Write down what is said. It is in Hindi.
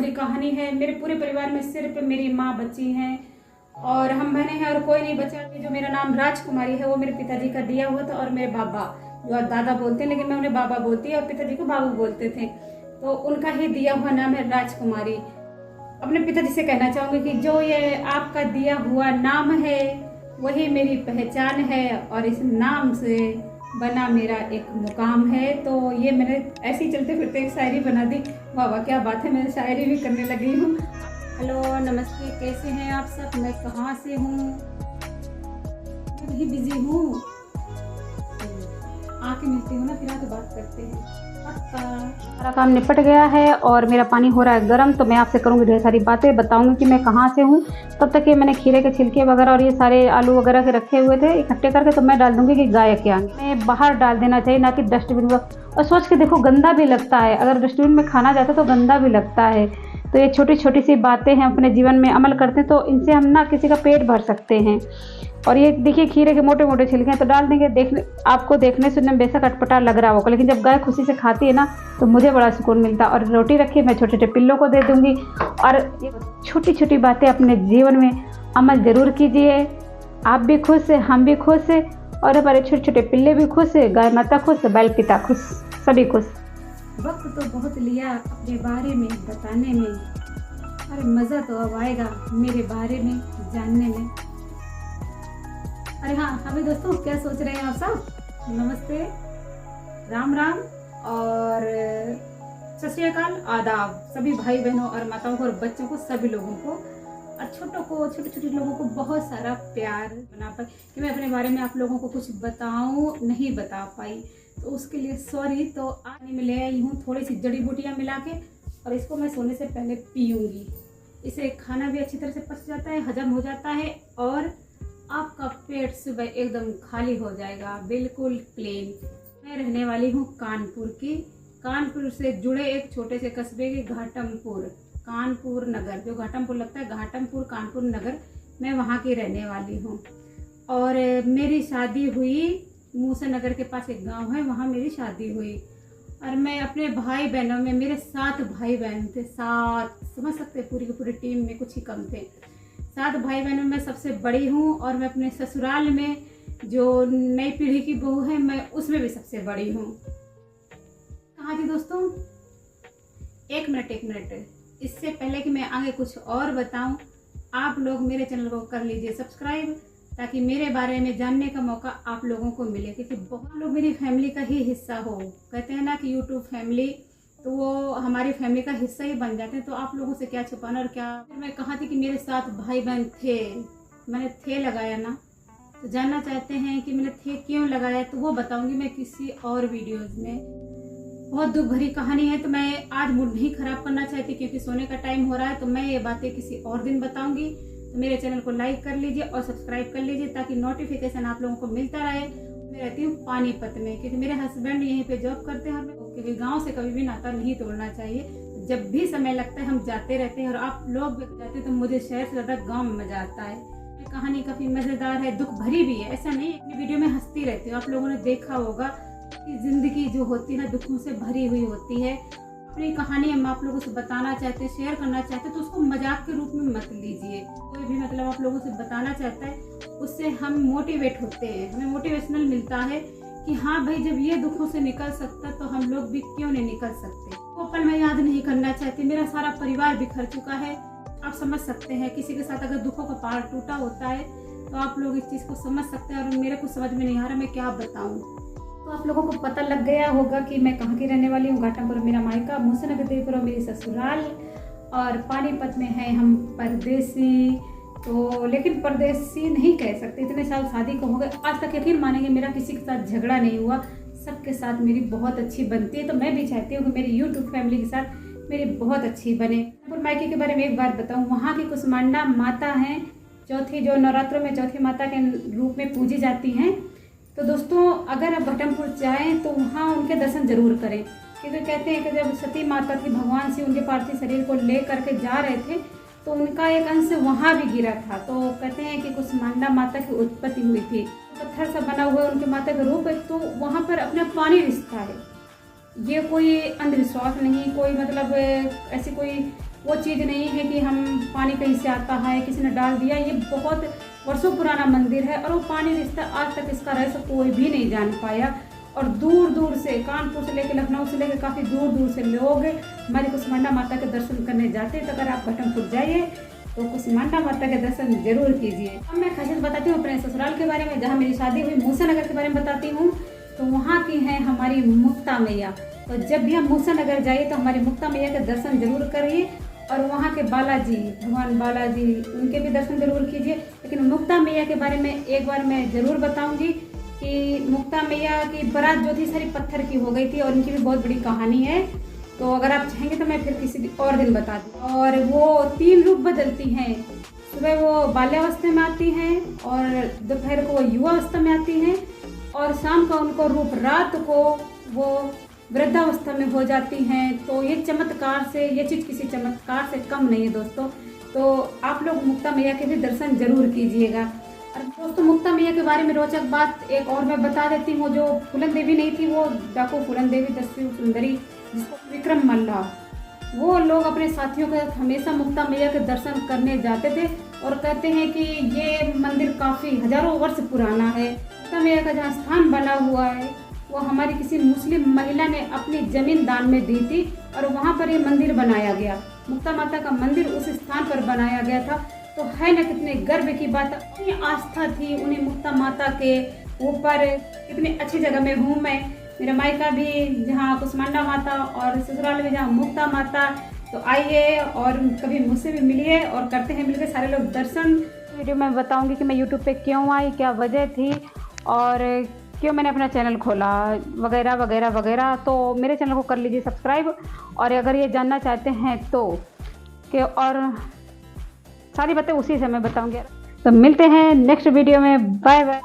भरी कहानी है। मेरे पूरे परिवार में सिर्फ मेरी माँ बची हैं और हम बहने हैं और कोई नहीं बचा। जो मेरा नाम राजकुमारी है वो मेरे पिताजी का दिया हुआ था और मेरे बाबा, जो दादा बोलते हैं लेकिन मैं उन्हें बाबा बोलती है और पिताजी को बाबू बोलते थे, तो उनका ही दिया हुआ नाम है राजकुमारी। अपने पिताजी से कहना चाहूँगी कि जो ये आपका दिया हुआ नाम है वही मेरी पहचान है और इस नाम से बना मेरा एक मुकाम है। तो ये मैंने ऐसे ही चलते फिरते एक शायरी बना दी। वाह वाह क्या बात है, मैं शायरी भी करने लगी हूँ। हेलो नमस्ते, कैसे हैं आप सब? मैं कहाँ से हूँ? मैं कहीं बिजी हूँ, आके मिलती हूँ ना, फिर आके बात करते हैं। सारा काम निपट गया है और मेरा पानी हो रहा है गर्म, तो मैं आपसे करूँगी ढेर सारी बातें, बताऊँगी कि मैं कहाँ से हूँ। तब तक ये मैंने खीरे के छिलके वगैरह और ये सारे आलू वगैरह के रखे हुए थे इकट्ठे करके, तो मैं डाल दूँगी कि गाय के आगे मैं बाहर डाल देना चाहिए, ना कि डस्टबिन में। और सोच के देखो, गंदा भी लगता है, अगर डस्टबिन में खाना जाता है तो गंदा भी लगता है। तो ये छोटी छोटी सी बातें हैं, अपने जीवन में अमल करते हैं तो इनसे हम ना किसी का पेट भर सकते हैं। और ये देखिए खीरे के मोटे मोटे छिलके हैं, तो डाल देंगे। आपको देखने सुनने में बेशक अटपटा लग रहा होगा, लेकिन जब गाय खुशी से खाती है ना तो मुझे बड़ा सुकून मिलता है। और रोटी रखी, मैं छोटे छोटे पिल्लों को दे दूँगी। और छोटी छोटी बातें अपने जीवन में अमल ज़रूर कीजिए। आप भी खुश, हम भी खुश, और हमारे छोटे छोटे पिल्ले भी खुश, गाय माता खुश, बैल पिता खुश, सभी खुश। वक्त तो बहुत लिया अपने बारे में बताने में, अरे मज़ा तो अब आएगा मेरे बारे में जानने में। अरे हाँ हमें दोस्तों, क्या सोच रहे हैं आप सब? नमस्ते, राम राम और सत श्री अकाल, आदाब सभी भाई बहनों और माताओं को और बच्चों को, सभी लोगों को और छोटों को, छोटे छोटे लोगों को बहुत सारा प्यार बना पाई कि मैं अपने बारे में आप लोगों को कुछ बताऊं, नहीं बता पाई, तो उसके लिए सॉरी। तो आज मैं ले आई हूँ थोड़ी सी जड़ी बूटियाँ मिला के, और इसको मैं सोने से पहले पीऊँगी। इसे खाना भी अच्छी तरह से पच जाता है, हजम हो जाता है और आपका पेट सुबह एकदम खाली हो जाएगा, बिल्कुल क्लीन। मैं रहने वाली हूँ कानपुर की, कानपुर से जुड़े एक छोटे से कस्बे के घाटमपुर, कानपुर नगर, जो घाटमपुर लगता है, घाटमपुर कानपुर नगर, मैं वहाँ की रहने वाली हूँ। और मेरी शादी हुई मूसा नगर के पास एक गांव है, वहाँ मेरी शादी हुई। और मैं अपने भाई बहनों में, मेरे 7 भाई बहन थे, 7, समझ सकते हैं, पूरी की पूरी टीम में कुछ ही कम थे। 7 भाई बहनों में सबसे बड़ी हूँ और मैं अपने ससुराल में जो नई पीढ़ी की बहू है, मैं उसमें भी सबसे बड़ी हूँ। कहाँ थी दोस्तों? एक मिनट, इससे पहले कि मैं आगे कुछ और बताऊं, आप लोग मेरे चैनल को कर लीजिए सब्सक्राइब, ताकि मेरे बारे में जानने का मौका आप लोगों को मिले, क्योंकि बहुत लोग मेरी फैमिली का ही हिस्सा हो। कहते हैं ना कि यूट्यूब फैमिली, तो वो हमारी फैमिली का हिस्सा ही बन जाते हैं, तो आप लोगों से क्या छुपाना। और क्या फिर मैं कहा थी कि मेरे 7 भाई बहन थे, मैंने थे लगाया ना, तो जानना चाहते हैं कि मैंने थे क्यों लगाया, तो वो बताऊंगी मैं किसी और वीडियोज़ में। बहुत दुख भरी कहानी है, तो मैं आज मूड नहीं खराब करना चाहती, क्योंकि सोने का टाइम हो रहा है, तो मैं ये बातें किसी और दिन बताऊंगी। तो मेरे चैनल को लाइक कर लीजिए और सब्सक्राइब कर लीजिए, ताकि नोटिफिकेशन आप लोगों को मिलता रहे। मैं रहती हूँ पानीपत में, क्योंकि मेरे हस्बैंड यहीं पे जॉब करते हैं, क्योंकि गांव से कभी भी नाता नहीं तोड़ना चाहिए। जब भी समय लगता है हम जाते रहते हैं, और आप लोग भी जाते हैं, तो मुझे शहर से ज़्यादा गाँव में मजा आता है। कहानी काफ़ी मज़ेदार है, दुख भरी भी है, ऐसा नहीं। अपनी वीडियो में हंसती रहती हूँ, आप लोगों ने देखा होगा कि ज़िंदगी जो होती है दुखों से भरी हुई होती है। अपनी कहानी हम आप लोगों से बताना चाहते हैं, शेयर करना चाहते हैं, तो उसको मजाक के रूप में मत लीजिए। कोई भी मतलब आप लोगों से बताना चाहता है, उससे हम मोटिवेट होते हैं, हमें मोटिवेशनल मिलता है कि हाँ भाई, जब ये दुखों से निकल सकता तो हम लोग भी क्यों नहीं निकल सकते। वो पल मैं याद नहीं करना चाहती, मेरा सारा परिवार बिखर चुका है, आप समझ सकते हैं। किसी के साथ अगर दुखों का पहाड़ टूटा होता है तो आप लोग इस चीज़ को समझ सकते हैं, और मेरे को समझ में नहीं आ रहा मैं क्या बताऊँ। तो आप लोगों को पता लग गया होगा कि मैं कहाँ की रहने वाली हूँ। घाटमपुर मेरा मायका, मूसा नगर देवपुरा मेरी ससुराल, और पानीपत में है हम परदेसी। तो लेकिन परदेसी नहीं कह सकते, इतने साल शादी को हो गए, आज तक यकीन मानेंगे मेरा किसी के साथ झगड़ा नहीं हुआ, सबके साथ मेरी बहुत अच्छी बनती है। तो मैं भी चाहती हूँ कि मेरी यूट्यूब फैमिली के साथ मेरी बहुत अच्छी बने। मायके के बारे में एक बात बताऊँ, वहाँ की कुसमांडा माता हैं, चौथी, जो नवरात्रों में चौथी माता के रूप में पूजी जाती हैं। तो दोस्तों अगर आप घाटमपुर जाएँ तो वहाँ उनके दर्शन जरूर करें, क्योंकि कहते हैं कि जब सती माता थी, भगवान से उनके पार्थिव शरीर को ले करके जा रहे थे, तो उनका एक अंश वहाँ भी गिरा था। तो कहते हैं कि कुसमांडा माता की उत्पत्ति हुई थी, पत्थर से बना हुआ उनके माता का रूप है, तो वहाँ पर अपना पानी रिसता है। ये कोई अंधविश्वास नहीं, कोई मतलब ऐसी कोई वो चीज़ नहीं है कि हम पानी कहीं से आता है किसी ने डाल दिया। ये बहुत वर्षों पुराना मंदिर है और वो पानी रिश्ता आज तक इसका रहस्य कोई भी नहीं जान पाया। और दूर दूर से, कानपुर से लेकर लखनऊ से लेकर काफ़ी दूर दूर से लोग हमारी कुसमांडा माता के दर्शन करने जाते हैं। तो अगर आप घटमपुर जाइए तो कुसमांडा माता के दर्शन जरूर कीजिए। अब मैं खासियत बताती हूँ अपने ससुराल के बारे में, जहाँ मेरी शादी हुई मूसा नगर के बारे में बताती हूँ। तो वहाँ की है हमारी मुक्ता मैया। तो जब भी हम मूसा नगर जाइए तो हमारी मुक्ता मैया के दर्शन जरूर करिए। और वहाँ के बालाजी, भगवान बालाजी, उनके भी दर्शन जरूर कीजिए। लेकिन मुक्ता मैया के बारे में एक बार मैं ज़रूर बताऊँगी कि मुक्ता मैया की बारात जो थी सारी पत्थर की हो गई थी और इनकी भी बहुत बड़ी कहानी है। तो अगर आप चाहेंगे तो मैं फिर किसी और दिन बता दूँ। और वो 3 रूप बदलती हैं। सुबह वो बाल्यावस्था में आती हैं और दोपहर को वो युवावस्था में आती हैं और शाम का उनको रूप, रात को वो वृद्धावस्था में हो जाती हैं। तो ये चमत्कार से, ये चीज़ किसी चमत्कार से कम नहीं है दोस्तों। तो आप लोग मुक्ता मैया के भी दर्शन जरूर कीजिएगा। और दोस्तों मुक्ता मैया के बारे में रोचक बात एक और मैं बता देती हूँ। जो फूलन देवी नहीं थी, वो डाकू फूलन देवी 10वीं सुंदरी, जिसको विक्रम मल्ला, वो लोग अपने साथियों के साथ हमेशा मुक्ता मैया के दर्शन करने जाते थे। और कहते हैं कि ये मंदिर काफ़ी हजारों वर्ष पुराना है। मुक्ता मैया का जहाँ स्थान बना हुआ है वो हमारी किसी मुस्लिम महिला ने अपनी ज़मीन दान में दी थी और वहाँ पर ये मंदिर बनाया गया। मुक्ता माता का मंदिर उस स्थान पर बनाया गया था। तो है ना कितने गर्व की बात, उन्हें आस्था थी उन्हें मुक्ता माता के ऊपर। कितनी अच्छी जगह में हूँ मैं, मेरा मायका भी जहाँ कुसमांडा माता और ससुराल में जहाँ मुक्ता माता। तो आइए और कभी मुझसे भी मिलिए और करते हैं मिलकर सारे लोग दर्शन। वीडियो में बताऊंगी कि मैं यूट्यूब पे क्यों आई, क्या वजह थी और क्यों मैंने अपना चैनल खोला वगैरह वगैरह वगैरह। तो मेरे चैनल को कर लीजिए सब्सक्राइब। और अगर ये जानना चाहते हैं तो कि और सारी बातें उसी से मैं बताऊंगी। तो मिलते हैं नेक्स्ट वीडियो में। Bye bye.